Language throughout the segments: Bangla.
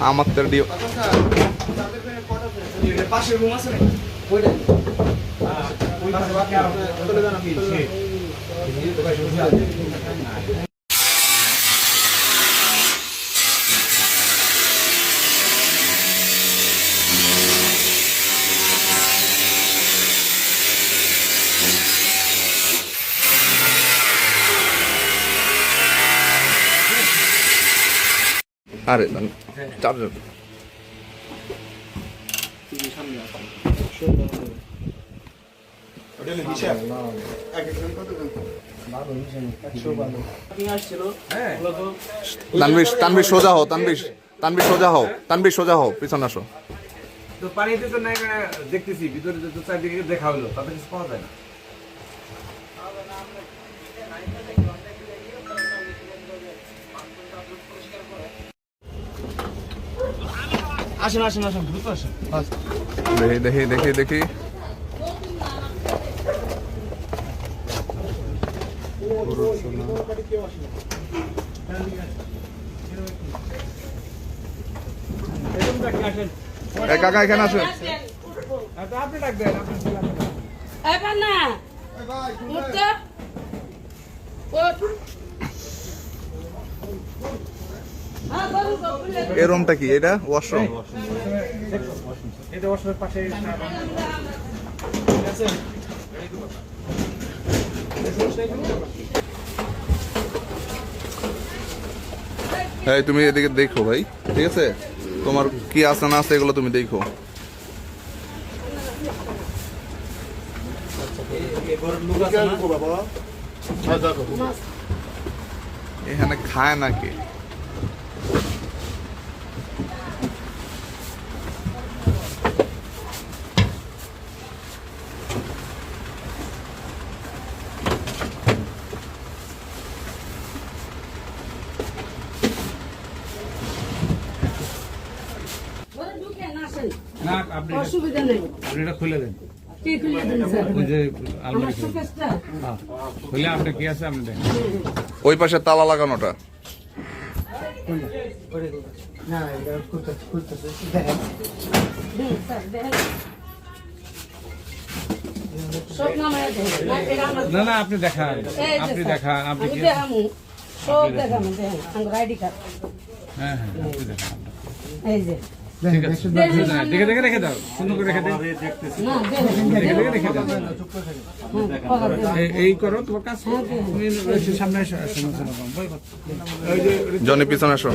আমার তো ডিও পাশে রুম আছে নাকি ওইটা আরে চার্জার তানবির সোজা হও, তানবির সোজা হও, তানবির সোজা হও, পিছনে আসো। তো পানিতে তো নাই দেখতেছি ভিতরে তো চারদিকে দেখা হলো তাতে কিছু পাওয়া যায় না। আসেন আসেন আসেন দ্রুত আসেন। দেখি দেখি দেখি দেখি কাকা এখানে আসেন। আপনি ডাক দেন এই রুমটা কি? এটা ওয়াশরুম। এটা ওয়াশরুমের পাশে এই তুমি এদিকে দেখো ভাই, ঠিক আছে? তোমার কি আছে না আছে এগুলো তুমি দেখো। এখানে খায় নাকি? না আপনি অসুবিধা নেই, আপনি এটা খুলে দেন। কি খুলে দেন স্যার? ওই যে আলমারি শোকেসটা। হ্যাঁ খুলে আপনি কি আছে আপনি দেখেন। ওই পাশে তালা লাগানোটা। না এটা খুলতেছে দেখেন। স্যার দেখেন। সব নামায় দেন। না না আপনি দেখান, আপনি দেখান, আপনি কি দেখামু সব দেখামু দেখেন আমার আইডি কার্ড। হ্যাঁ হ্যাঁ আপনি দেখান। এই যে দেখে দেখে রেখে দাও, সুন্দর করে রেখে দাও। দেখে দেখে রেখে দাও। এই করো তোমার কাজ। সামনে জনি পিছনে আসো,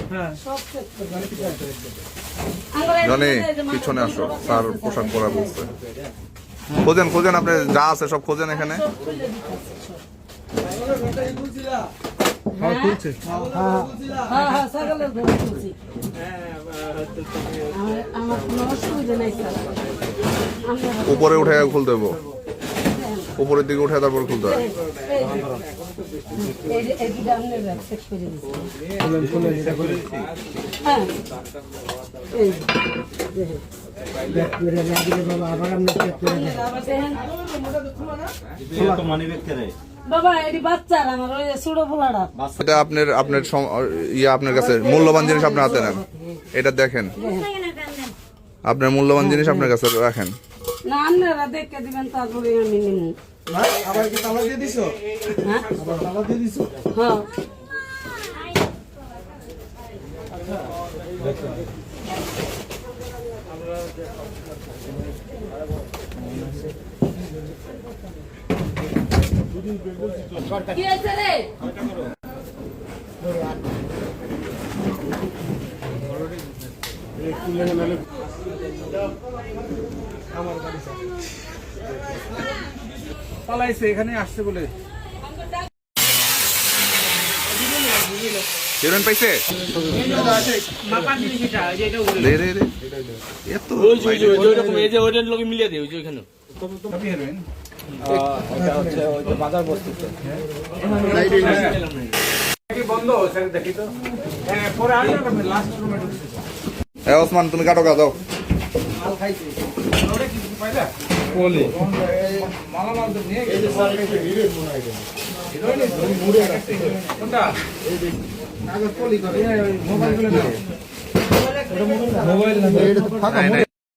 জনি পিছনে আসো। স্যার পোশাক পরা বলছে। খোঁজেন খোঁজেন, আপনি যা আছে সব খোঁজেন এখানে। উপরে উঠে খুলতে হবে, উপরের দিকে উঠে তারপর খুলতে হবে। এটা আপনার আপনার ইয়ে আপনার কাছে মূল্যবান জিনিস আপনার হাতে নেন, এটা দেখেন। আপনার মূল্যবান জিনিস আপনার কাছে রাখেন। না আপনারা দেখে দিবেন তারপরে আমি নিব। আবার কি তালা দিয়ে দিছো? হ্যাঁ আবার তালা দিয়ে দিছো? হ্যাঁ কি আছে রে? পালাইছে এখানে আসছে বলে। হিরোইন পাইছে? দে দে দে এত ওই যে ওইরকম এই যে ওইটার লোকে মিলিয়ে দেয় ওই যে ওইখানে হিরোইন বাজার বসতেছে বন্ধ হচ্ছে দেখি তো। হ্যাঁ পরে আসবে লাস্ট রুমে ঢুকছে। হ্যাঁ ওসমান তুমি কাটো গা যাও। মাল খাইছে ওরে কিছু পাইলা বলি মালামাল তো নিয়ে গেছে। হিরোইন মুড়ে রাখছে কোনটা? এই যে কাগজ পলি করে মোবাইল গুলো দাও। এটা তো ফাঁকা নাই, নাই।